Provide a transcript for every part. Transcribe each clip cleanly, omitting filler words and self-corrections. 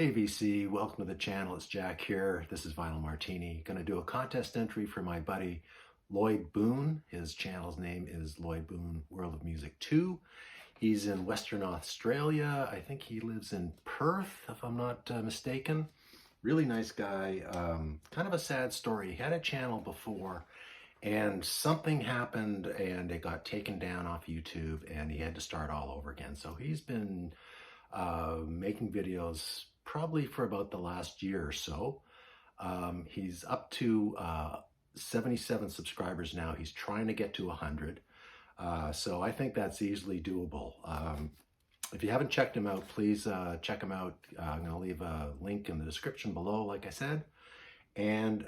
Hey VC, welcome to the channel. It's Jack here. This is Vinyl Martini. Going to do a contest entry for my buddy Lloyd Boon. His channel's name is LloydBoonworldofmusic2. He's in Western Australia. I think he lives in Perth, if I'm not mistaken. Really nice guy. Kind of a sad story. He had a channel before and something happened and it got taken down off YouTube and he had to start all over again. So he's been making videos probably for about the last year or so. He's up to 77 subscribers now. He's trying to get to 100. So I think that's easily doable. If you haven't checked him out, please check him out. I'm going to leave a link in the description below, like I said. And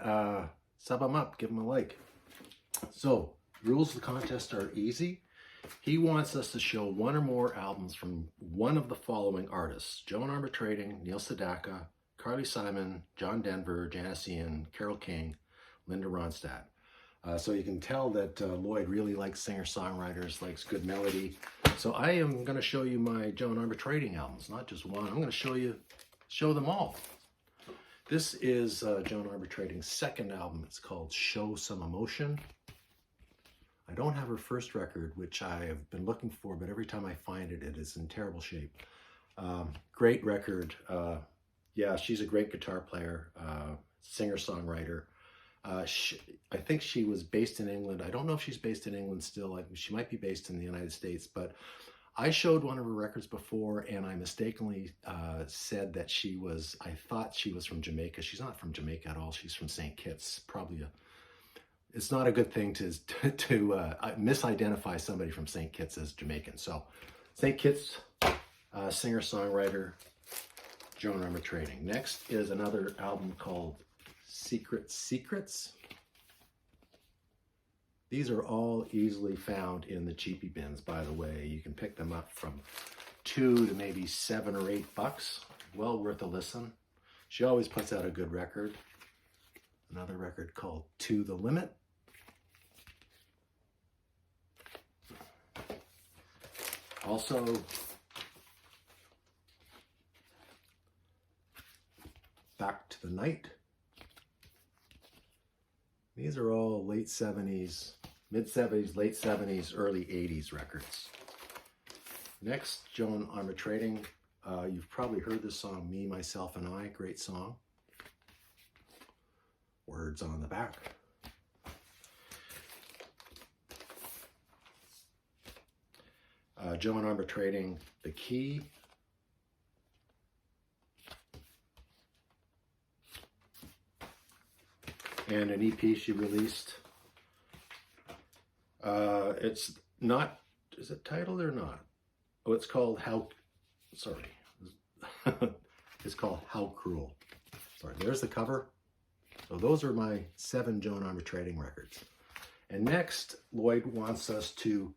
sub him up, give him a like. So, rules of the contest are easy. He wants us to show one or more albums from one of the following artists: Joan Armatrading, Neil Sedaka, Carly Simon, John Denver, Janice Ian, Carole King, Linda Ronstadt. So you can tell that Lloyd really likes singer-songwriters, likes good melody. So I am going to show you my Joan Armatrading albums, not just one. I'm going to show them all. This is Joan Armatrading's second album. It's called Show Some Emotion. I don't have her first record, which I have been looking for, but every time I find it, it is in terrible shape. Great record. Yeah, she's a great guitar player, singer-songwriter. I think she was based in England. I don't know if she's based in England still. She might be based in the United States, but I showed one of her records before and I mistakenly said that I thought she was from Jamaica. She's not from Jamaica at all. She's from St. Kitts. It's not a good thing to misidentify somebody from St. Kitts as Jamaican. So St. Kitts, singer-songwriter, Joan Armatrading. Next is another album called Secret Secrets. These are all easily found in the cheapie bins, by the way. You can pick them up from $2 to maybe $7 or $8. Well worth a listen. She always puts out a good record. Another record called To the Limit. Also, Back to the Night. These are all late 70s, mid-70s, late 70s, early 80s records. Next, Joan Armatrading. You've probably heard this song, Me, Myself, and I. Great song. Words on the back. Joan Armatrading, The Key. And an EP she released. It's not, is it titled or not? Oh, it's called it's called How Cruel. Sorry, there's the cover. So those are my 7 Joan Armatrading records. And next, Lloyd wants us to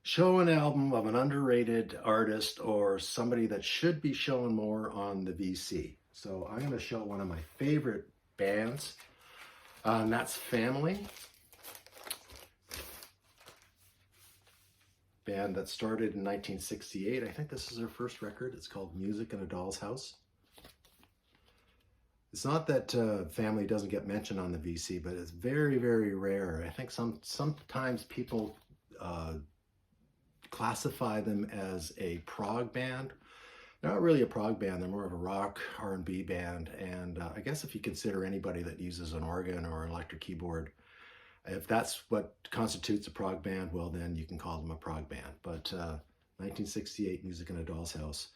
show an album of an underrated artist or somebody that should be shown more on the VC. So I'm going to show one of my favorite bands, and that's Family. Band that started in 1968. I think this is their first record. It's called Music in a Doll's House. It's not that Family doesn't get mentioned on the VC, but it's very, very rare. I think sometimes people classify them as a prog band. They're not really a prog band. They're more of a rock R&B band. And I guess if you consider anybody that uses an organ or an electric keyboard, if that's what constitutes a prog band, well, then you can call them a prog band. But 1968, Music in a Doll's House.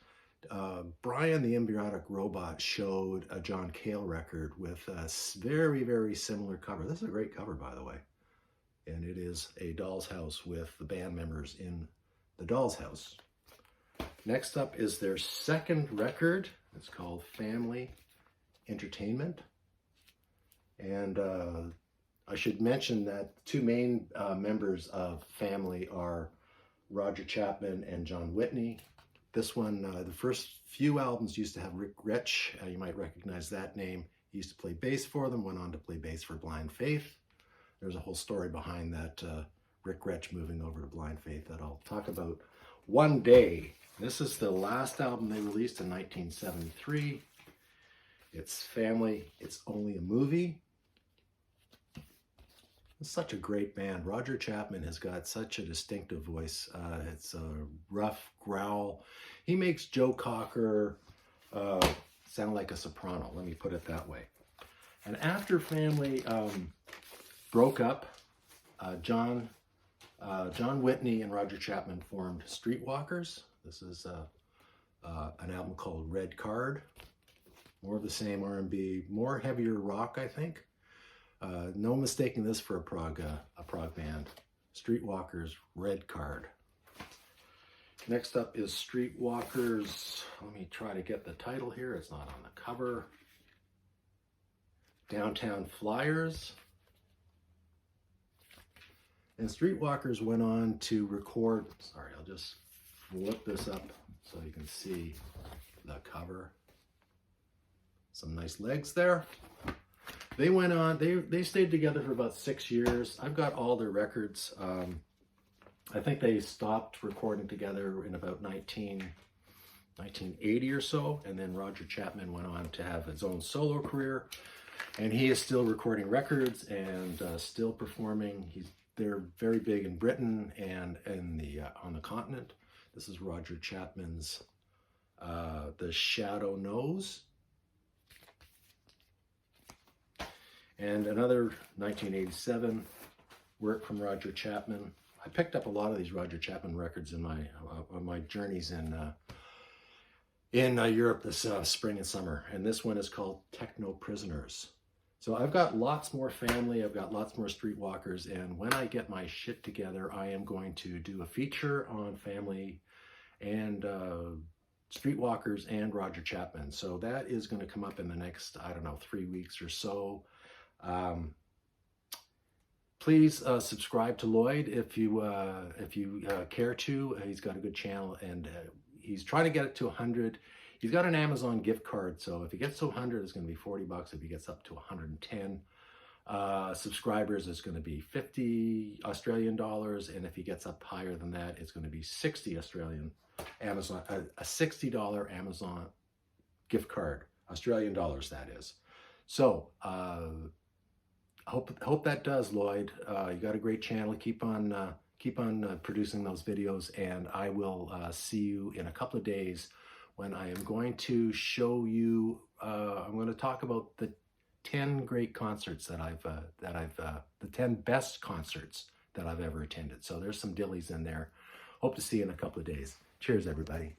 Brian the Embryonic Robot showed a John Cale record with a very, very similar cover. This is a great cover, by the way. And it is a doll's house with the band members in the doll's house. Next up is their second record. It's called Family Entertainment. And I should mention that 2 main members of Family are Roger Chapman and John Whitney. This one, the first few albums used to have Rick Rich. You might recognize that name. He used to play bass for them, went on to play bass for Blind Faith. There's a whole story behind that Rick Rich moving over to Blind Faith that I'll talk about One Day. This is the last album they released in 1973. It's Family, It's Only a Movie. It's such a great band. Roger Chapman has got such a distinctive voice. It's a rough growl. He makes Joe Cocker sound like a soprano, let me put it that way. And after Family broke up, John Whitney and Roger Chapman formed Streetwalkers. This is an album called Red Card. More of the same R&B, more heavier rock, I think. No mistaking this for a prog band. Streetwalkers, Red Card. Next up is Streetwalkers. Let me try to get the title here. It's not on the cover. Downtown Flyers. And Streetwalkers went on to record, sorry, I'll just flip this up so you can see the cover. Some nice legs there. They went on, they stayed together for about 6 years. I've got all their records. I think they stopped recording together in about 1980 or so, and then Roger Chapman went on to have his own solo career, and he is still recording records and still performing. They're very big in Britain and on the continent. This is Roger Chapman's The Shadow Knows. And another 1987 work from Roger Chapman. I picked up a lot of these Roger Chapman records in my journeys in Europe this spring and summer. And this one is called Techno Prisoners. So I've got lots more Family, I've got lots more Streetwalkers, and when I get my shit together, I am going to do a feature on Family and Streetwalkers and Roger Chapman. So that is going to come up in the next, I don't know, 3 weeks or so. Please subscribe to Lloyd if you care to. He's got a good channel, and he's trying to get it to 100. He's got an Amazon gift card, so if he gets to 100, it's going to be 40 bucks. If he gets up to 110 subscribers, it's going to be 50 Australian dollars, and if he gets up higher than that, it's going to be 60 Australian Amazon, a $60 Amazon gift card, Australian dollars that is. So hope that does, Lloyd. You got a great channel. Keep on producing those videos, and I will see you in a couple of days when I am going to show you. I'm going to talk about the 10 great concerts that the 10 best concerts that I've ever attended. So there's some dillies in there. Hope to see you in a couple of days. Cheers, everybody.